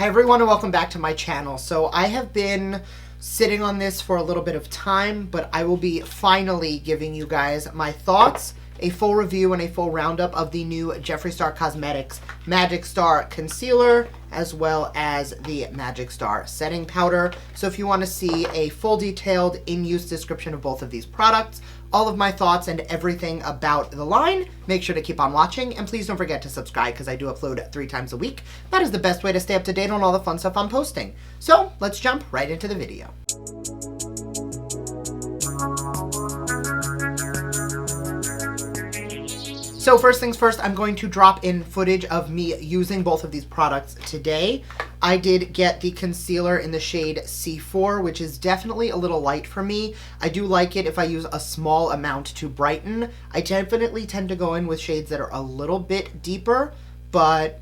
Hi everyone and welcome back to my channel. So I have been sitting on this for a little bit of time, but I will be finally giving you guys my thoughts, a full review and a full roundup of the new Jeffree Star Cosmetics Magic Star Concealer, as well as the Magic Star Setting Powder. So if you want to see a full detailed in-use description of both of these products, all of my thoughts and everything about the line, make sure to keep on watching, and please don't forget to subscribe because I do upload 3 times a week. That is the best way to stay up to date on all the fun stuff I'm posting. So let's jump right into the video. So first things first, I'm going to drop in footage of me using both of these products today. I did get the concealer in the shade C4, which is definitely a little light for me. I do like it if I use a small amount to brighten. I definitely tend to go in with shades that are a little bit deeper, but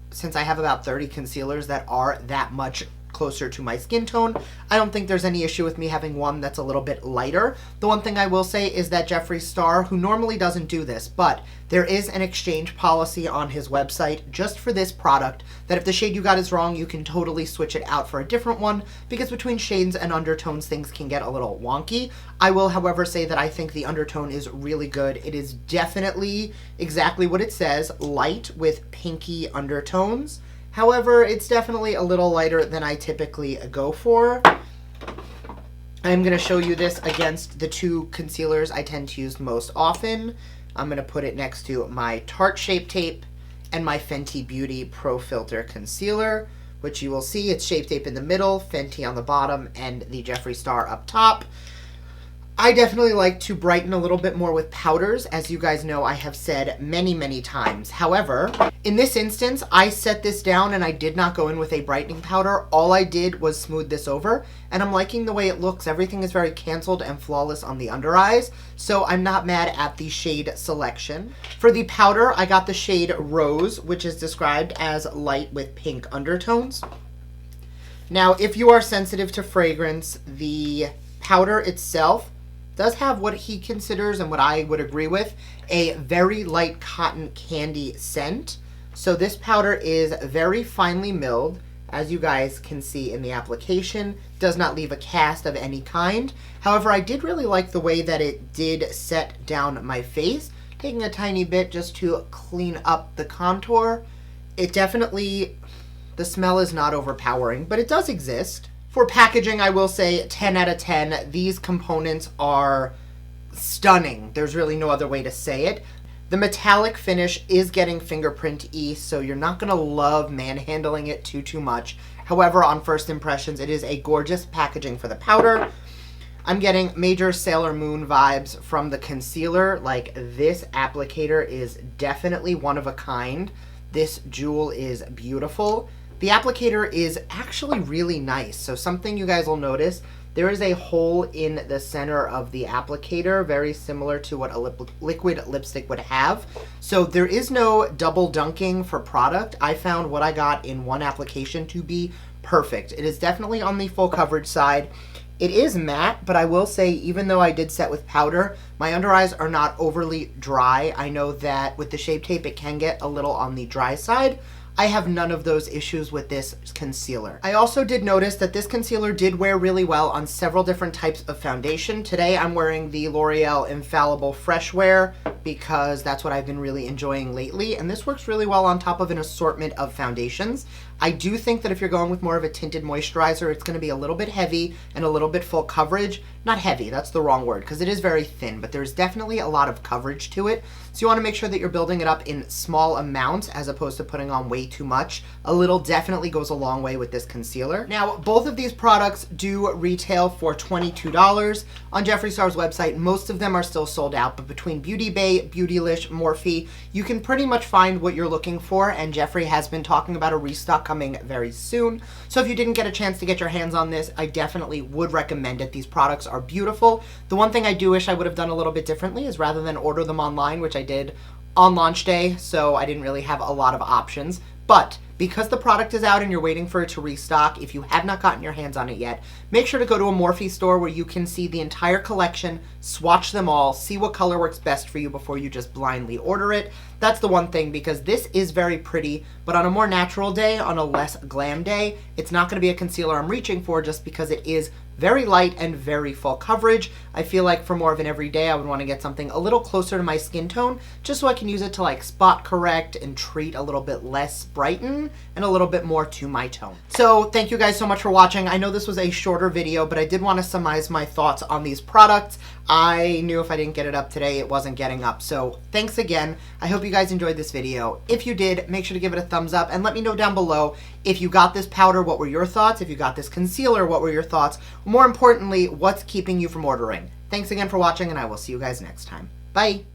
since I have about 30 concealers that are that much closer to my skin tone, I don't think there's any issue with me having one that's a little bit lighter. The one thing I will say is that Jeffree Star, who normally doesn't do this, but there is an exchange policy on his website just for this product, that if the shade you got is wrong, you can totally switch it out for a different one, because between shades and undertones, things can get a little wonky. I will, however, say that I think the undertone is really good. It is definitely exactly what it says, light with pinky undertones. However, it's definitely a little lighter than I typically go for. I'm going to show you this against the two concealers I tend to use most often. I'm going to put it next to my Tarte Shape Tape and my Fenty Beauty Pro Filter Concealer, which you will see it's Shape Tape in the middle, Fenty on the bottom, and the Jeffree Star up top. I definitely like to brighten a little bit more with powders, as you guys know I have said many, many times. However, in this instance, I set this down and I did not go in with a brightening powder. All I did was smooth this over, and I'm liking the way it looks. Everything is very canceled and flawless on the under eyes, so I'm not mad at the shade selection. For the powder, I got the shade Rose, which is described as light with pink undertones. Now, if you are sensitive to fragrance, the powder itself does have what he considers, and what I would agree with, a very light cotton candy scent. So this powder is very finely milled, as you guys can see in the application. Does not leave a cast of any kind. However, I did really like the way that it did set down my face. Taking a tiny bit just to clean up the contour. It definitely, the smell is not overpowering, but it does exist. For packaging, I will say 10 out of 10. These components are stunning. There's really no other way to say it. The metallic finish is getting fingerprint-y, so you're not going to love manhandling it too much. However, on first impressions, it is a gorgeous packaging for the powder. I'm getting major Sailor Moon vibes from the concealer. Like, this applicator is definitely one of a kind. This jewel is beautiful. The applicator is actually really nice. So something you guys will notice, there is a hole in the center of the applicator, very similar to what a liquid lipstick would have. So there is no double dunking for product. I found what I got in one application to be perfect. It is definitely on the full coverage side. It is matte, but I will say, even though I did set with powder, my under eyes are not overly dry. I know that with the Shape Tape, it can get a little on the dry side. I have none of those issues with this concealer. I also did notice that this concealer did wear really well on several different types of foundation. Today I'm wearing the L'Oreal Infallible Fresh Wear because that's what I've been really enjoying lately, and this works really well on top of an assortment of foundations. I do think that if you're going with more of a tinted moisturizer, it's going to be a little bit heavy and a little bit full coverage. Not heavy, that's the wrong word, because it is very thin, but there's definitely a lot of coverage to it. So you want to make sure that you're building it up in small amounts as opposed to putting on way too much. A little definitely goes a long way with this concealer. Now, both of these products do retail for $22 on Jeffree Star's website. Most of them are still sold out, but between Beauty Bay, Beautylish, Morphe, you can pretty much find what you're looking for, and Jeffree has been talking about a restock coming very soon. So if you didn't get a chance to get your hands on this, I definitely would recommend it. These products are beautiful. The one thing I do wish I would have done a little bit differently is rather than order them online, which I did on launch day, so I didn't really have a lot of options. But Because the product is out and you're waiting for it to restock, if you have not gotten your hands on it yet, make sure to go to a Morphe store where you can see the entire collection, swatch them all, see what color works best for you before you just blindly order it. That's the one thing, because this is very pretty, but on a more natural day, on a less glam day, it's not going to be a concealer I'm reaching for just because it is very light and very full coverage. I feel like for more of an everyday, I would want to get something a little closer to my skin tone, just so I can use it to like spot correct and treat a little bit less brighten and a little bit more to my tone. So thank you guys so much for watching. I know this was a shorter video, but I did want to summarize my thoughts on these products. I knew if I didn't get it up today, it wasn't getting up. So thanks again. I hope you guys enjoyed this video. If you did, make sure to give it a thumbs up and let me know down below if you got this powder, what were your thoughts? If you got this concealer, what were your thoughts? More importantly, what's keeping you from ordering? Thanks again for watching, and I will see you guys next time. Bye.